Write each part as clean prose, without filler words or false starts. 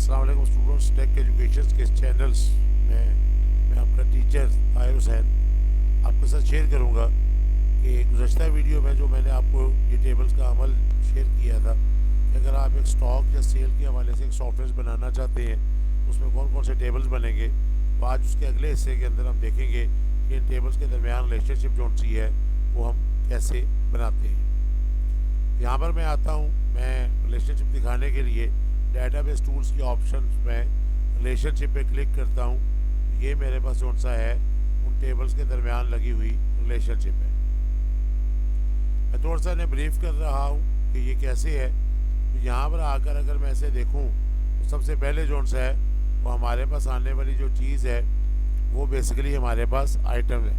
अस्सलाम वालेकुम students, take education के चैनल्स में मैं आपका टीचर ताहिर हुसैन आपके साथ शेयर करूंगा कि गुज़श्ता वीडियो में जो मैंने आपको ये टेबल्स का अमल शेयर किया था कि अगर आप एक स्टॉक या सेल के हवाले से एक सॉफ्टवेयर बनाना चाहते हैं उसमें कौन कौन से टेबल्स बनेंगे, तो आज उसके अगले हिस्से के अंदर हम देखेंगे कि इन टेबल्स के दरमियान रिलेशनशिप जो सी है वो हम कैसे बनाते हैं। यहाँ पर मैं आता हूँ, मैं रिलेशनशिप दिखाने के लिए डेटाबेस टूल्स की ऑप्शन में रिलेशनशिप पे क्लिक करता हूँ। ये मेरे पास कौन सा है, उन टेबल्स के दरमियान लगी हुई रिलेशनशिप है। मैं थोड़ा सा इन्हें ब्रीफ कर रहा हूँ कि ये कैसे है। तो यहाँ पर आकर अगर मैं ऐसे देखूँ तो सबसे पहले जो सा है वो हमारे पास आने वाली जो चीज़ है वो बेसिकली हमारे पास आइटम है।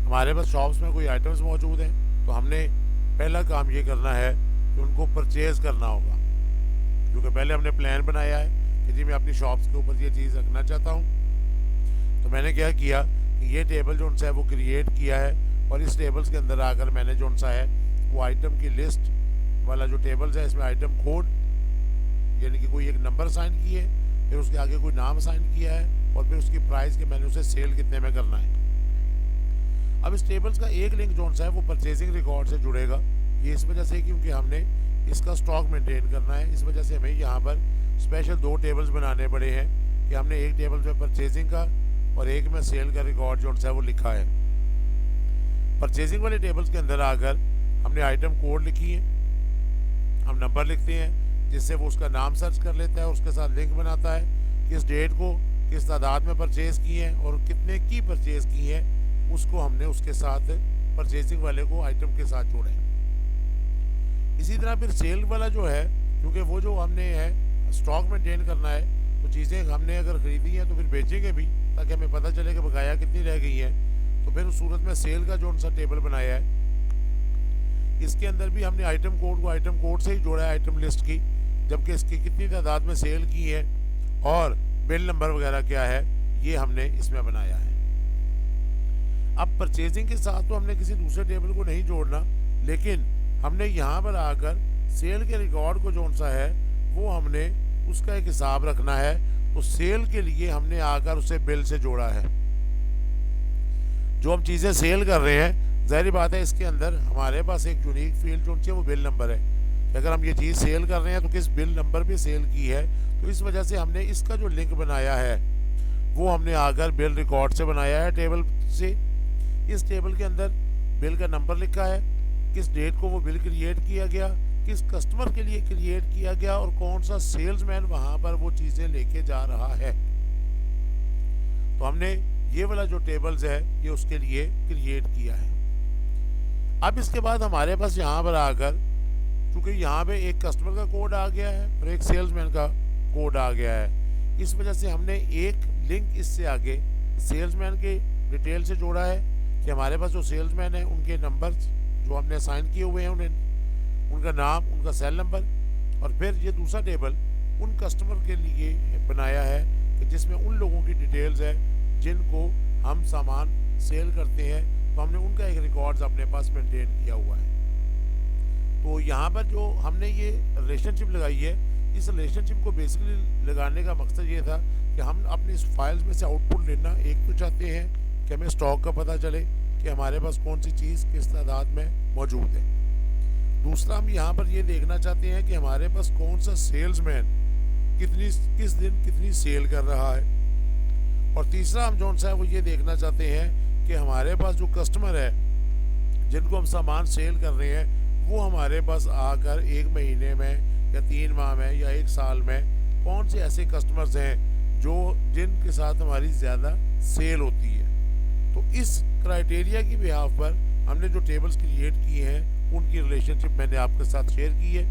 हमारे पास शॉप्स में कोई आइटम्स मौजूद हैं तो हमने पहला काम ये करना है कि उनको परचेज़ करना होगा, क्योंकि पहले हमने प्लान बनाया है कि जी मैं अपनी शॉप्स के ऊपर ये चीज़ रखना चाहता हूँ। तो मैंने क्या किया कि ये टेबल जो सा है वो क्रिएट किया है और इस टेबल्स के अंदर आकर मैंने जो सा है वो आइटम की लिस्ट वाला जो टेबल्स है इसमें आइटम कोड यानी कि कोई एक नंबर साइन किए, फिर उसके आगे कोई नाम साइन किया है और फिर उसकी प्राइस के मैंने उसे सेल कितने में करना है। अब इस टेबल्स का एक लिंक जो सा है वो परचेजिंग रिकॉर्ड से जुड़ेगा। ये इस वजह से क्योंकि हमने इसका स्टॉक मेंटेन करना है, इस वजह से हमें यहाँ पर स्पेशल दो टेबल्स बनाने पड़े हैं कि हमने एक टेबल में परचेजिंग का और एक में सेल का रिकॉर्ड जो सा है वो लिखा है। परचेजिंग वाले टेबल्स के अंदर आकर हमने आइटम कोड लिखी है, हम नंबर लिखते हैं जिससे वो उसका नाम सर्च कर लेता है, उसके साथ लिंक बनाता है, किस डेट को किस तादाद में परचेज़ की है और कितने की परचेज़ की है, उसको हमने उसके साथ परचेजिंग वाले को आइटम के साथ जोड़ा है। इसी तरह फिर सेल वाला जो है, क्योंकि वो जो हमने है स्टॉक मेंटेन करना है, तो चीज़ें हमने अगर ख़रीदी हैं तो फिर बेचेंगे भी ताकि हमें पता चले कि बकाया कितनी रह गई है। तो फिर उस सूरत में सेल का जो सा टेबल बनाया है इसके अंदर भी हमने आइटम कोड को आइटम कोड से ही जोड़ा है आइटम लिस्ट की, जबकि इसकी कितनी तादाद में सेल की है और बिल नंबर वगैरह क्या है ये हमने इसमें बनाया है। अब परचेजिंग के साथ तो हमने किसी दूसरे टेबल को नहीं जोड़ना, लेकिन हमने यहाँ पर आकर सेल के रिकॉर्ड को जो सा है वो हमने उसका एक हिसाब रखना है। तो सेल के लिए हमने आकर उसे बिल से जोड़ा है। जो हम चीज़ें सेल कर रहे हैं, ज़ाहिर बात है इसके अंदर हमारे पास एक यूनिक फील्ड जो है वो बिल नंबर है कि अगर हम ये चीज़ सेल कर रहे हैं तो किस बिल नंबर पे सेल की है। तो इस वजह से हमने इसका जो लिंक बनाया है वो हमने आकर बिल रिकॉर्ड से बनाया है टेबल से। इस टेबल के अंदर बिल का नंबर लिखा है, किस डेट को वो बिल क्रिएट किया गया, किस कस्टमर के लिए क्रिएट किया गया और कौन सा सेल्समैन वहाँ पर वो चीज़ें लेके जा रहा है। तो हमने ये वाला जो टेबल्स है ये उसके लिए क्रिएट किया है। अब इसके बाद हमारे पास यहाँ पर आकर, क्योंकि यहाँ पे एक कस्टमर का कोड आ गया है और एक सेल्समैन का कोड आ गया है, इस वजह से हमने एक लिंक इससे आगे सेल्समैन के डिटेल से जोड़ा है कि हमारे पास जो सेल्समैन है उनके नंबर जो हमने असाइन किए हुए हैं उन्हें, उनका नाम, उनका सेल नंबर, और फिर ये दूसरा टेबल उन कस्टमर के लिए बनाया है कि जिसमें उन लोगों की डिटेल्स है जिनको हम सामान सेल करते हैं, तो हमने उनका एक रिकॉर्ड्स अपने पास मेंटेन किया हुआ है। तो यहाँ पर जो हमने ये रिलेशनशिप लगाई है, इस रिलेशनशिप को बेसिकली लगाने का मकसद ये था कि हम अपनी इस फाइल्स में से आउटपुट लेना एक तो चाहते हैं कि हमें स्टॉक का पता चले कि हमारे पास कौन सी चीज़ किस तादाद में मौजूद है। दूसरा हम यहाँ पर ये देखना चाहते हैं कि हमारे पास कौन सा सेल्समैन किस दिन कितनी सेल कर रहा है। और तीसरा हम जो सा है वो ये देखना चाहते हैं कि हमारे पास जो कस्टमर है जिनको हम सामान सेल कर रहे हैं वो हमारे पास आकर 1 महीने में या 3 माह में या 1 साल में कौन से ऐसे कस्टमर्स हैं जो जिनके साथ हमारी ज़्यादा सेल होती है। तो इस क्राइटेरिया की बिहाफ पर हमने जो टेबल्स क्रिएट किए हैं उनकी रिलेशनशिप मैंने आपके साथ शेयर की है।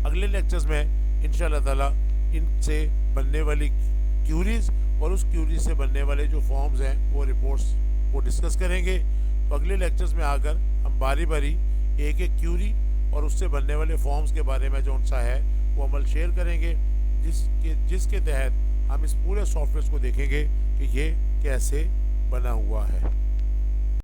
अगले लेक्चर्स में इंशाल्लाह ताला इनसे बनने वाली क्यूरीज और उस क्यूरी से बनने वाले जो फॉर्म्स हैं वो रिपोर्ट्स को डिस्कस करेंगे। तो अगले लेक्चर्स में आकर हम बारी बारी एक एक क्यूरी और उससे बनने वाले फॉर्म्स के बारे में जो सा है वो अमल शेयर करेंगे, जिसके तहत हम इस पूरे सॉफ्टवेयर को देखेंगे कि ये कैसे बना हुआ है।